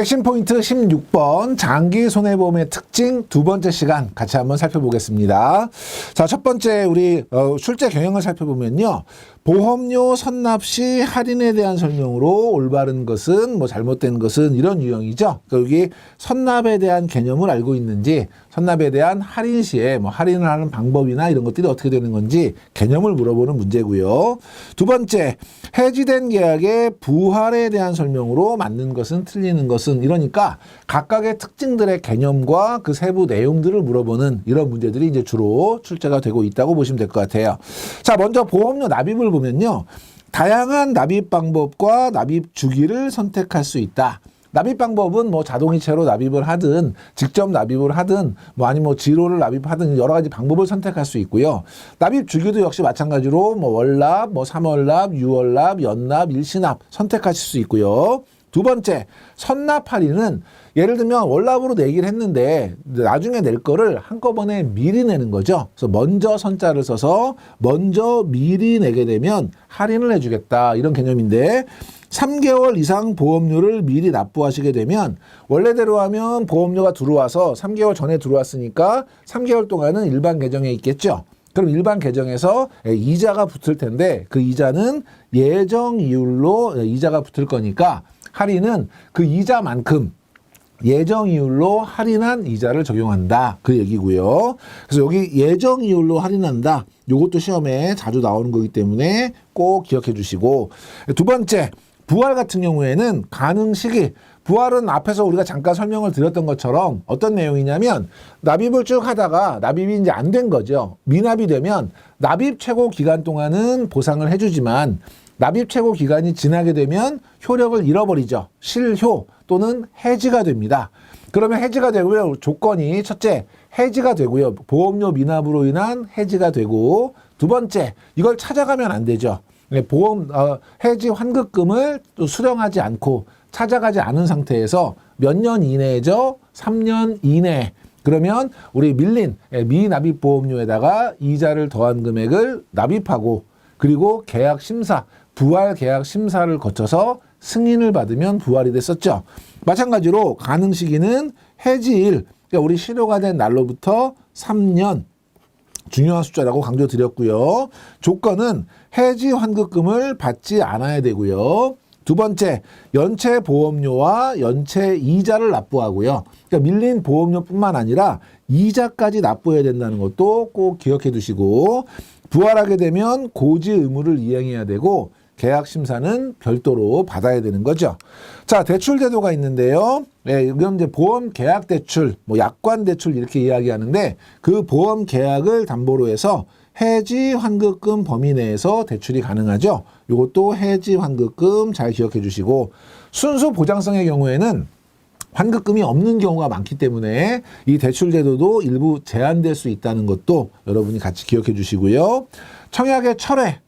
핵심 포인트 16번 장기 손해보험의 특징 두 번째 시간 같이 한번 살펴보겠습니다. 자, 첫 번째 우리 출제 경영을 살펴보면요. 보험료 선납 시 할인에 대한 설명으로 올바른 것은 뭐 잘못된 것은 이런 유형이죠. 그러니까 여기 선납에 대한 개념을 알고 있는지, 선납에 대한 할인 시에 뭐 할인을 하는 방법이나 이런 것들이 어떻게 되는 건지 개념을 물어보는 문제고요. 두 번째, 해지된 계약의 부활에 대한 설명으로 맞는 것은 틀리는 것은, 이러니까 각각의 특징들의 개념과 그 세부 내용들을 물어보는 이런 문제들이 이제 주로 출제가 되고 있다고 보시면 될 것 같아요. 자, 먼저 보험료 납입을 보면요. 다양한 납입 방법과 납입 주기를 선택할 수 있다. 납입 방법은 뭐 자동이체로 납입을 하든 직접 납입을 하든 뭐 아니면 뭐 지로를 납입하든 여러 가지 방법을 선택할 수 있고요. 납입 주기도 역시 마찬가지로 뭐 월납, 뭐 3월납, 6월납, 연납, 일시납 선택하실 수 있고요. 두 번째, 선납 할인은 예를 들면 월납으로 내기를 했는데 나중에 낼 거를 한꺼번에 미리 내는 거죠. 그래서 먼저 선자를 써서 먼저 미리 내게 되면 할인을 해주겠다, 이런 개념인데, 3개월 이상 보험료를 미리 납부하시게 되면 원래대로 하면 보험료가 들어와서 3개월 전에 들어왔으니까 3개월 동안은 일반 계정에 있겠죠. 그럼 일반 계정에서 이자가 붙을 텐데 그 이자는 예정 이율로 이자가 붙을 거니까 할인은 그 이자만큼 예정 이율로 할인한 이자를 적용한다, 그 얘기고요. 그래서 여기 예정 이율로 할인한다, 요것도 시험에 자주 나오는 거기 때문에 꼭 기억해 주시고, 두 번째, 부활 같은 경우에는 가능 시기, 부활은 앞에서 우리가 잠깐 설명을 드렸던 것처럼 어떤 내용이냐면 납입을 쭉 하다가 납입이 이제 안 된 거죠. 미납이 되면 납입 최고 기간 동안은 보상을 해주지만 납입 최고 기간이 지나게 되면 효력을 잃어버리죠. 실효 또는 해지가 됩니다. 그러면 해지가 되고요. 조건이 첫째, 해지가 되고요. 보험료 미납으로 인한 해지가 되고, 두 번째, 이걸 찾아가면 안 되죠. 보험 해지 환급금을 또 수령하지 않고 찾아가지 않은 상태에서 몇 년 이내죠? 3년 이내. 그러면 우리 밀린 미납입 보험료에다가 이자를 더한 금액을 납입하고, 그리고 계약 심사, 부활 계약 심사를 거쳐서 승인을 받으면 부활이 됐었죠. 마찬가지로 가능 시기는 해지일, 그러니까 우리 실효가 된 날로부터 3년, 중요한 숫자라고 강조드렸고요. 조건은 해지 환급금을 받지 않아야 되고요. 두 번째, 연체 보험료와 연체 이자를 납부하고요. 그러니까 밀린 보험료뿐만 아니라 이자까지 납부해야 된다는 것도 꼭 기억해 두시고, 부활하게 되면 고지 의무를 이행해야 되고 계약 심사는 별도로 받아야 되는 거죠. 자, 대출 제도가 있는데요. 이건 이제 보험 계약 대출, 뭐 약관 대출 이렇게 이야기하는데, 그 보험 계약을 담보로 해서 해지 환급금 범위 내에서 대출이 가능하죠. 이것도 해지 환급금 잘 기억해 주시고, 순수 보장성의 경우에는 환급금이 없는 경우가 많기 때문에 이 대출 제도도 일부 제한될 수 있다는 것도 여러분이 같이 기억해 주시고요. 청약의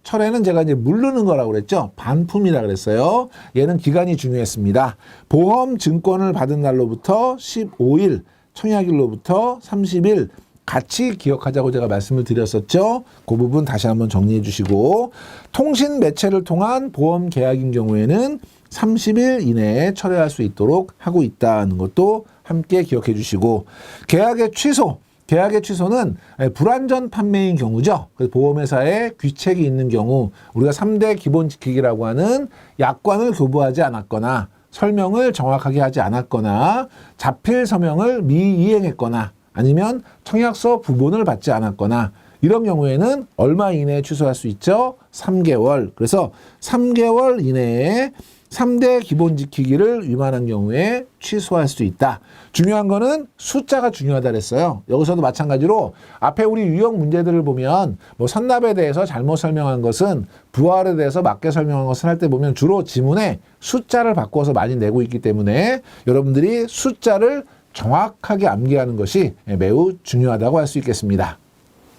철회는 제가 이제 물르는 거라고 그랬죠. 반품이라 그랬어요. 얘는 기간이 중요했습니다. 보험 증권을 받은 날로부터 15일, 청약일로부터 30일 같이 기억하자고 제가 말씀을 드렸었죠. 그 부분 다시 한번 정리해 주시고, 통신 매체를 통한 보험 계약인 경우에는 30일 이내에 철회할 수 있도록 하고 있다는 것도 함께 기억해 주시고, 계약의 취소는 불완전 판매인 경우죠. 그래서 보험회사에 귀책이 있는 경우 우리가 3대 기본 지키기라고 하는 약관을 교부하지 않았거나 설명을 정확하게 하지 않았거나 자필 서명을 미이행했거나 아니면 청약서 부본을 받지 않았거나 이런 경우에는 얼마 이내에 취소할 수 있죠? 3개월. 그래서 3개월 이내에 3대 기본 지키기를 위반한 경우에 취소할 수 있다. 중요한 거는 숫자가 중요하다 그랬어요. 여기서도 마찬가지로 앞에 우리 유형 문제들을 보면 뭐 선납에 대해서 잘못 설명한 것은 부활에 대해서 맞게 설명한 것을 할 때 보면 주로 지문에 숫자를 바꿔서 많이 내고 있기 때문에 여러분들이 숫자를 정확하게 암기하는 것이 매우 중요하다고 할 수 있겠습니다.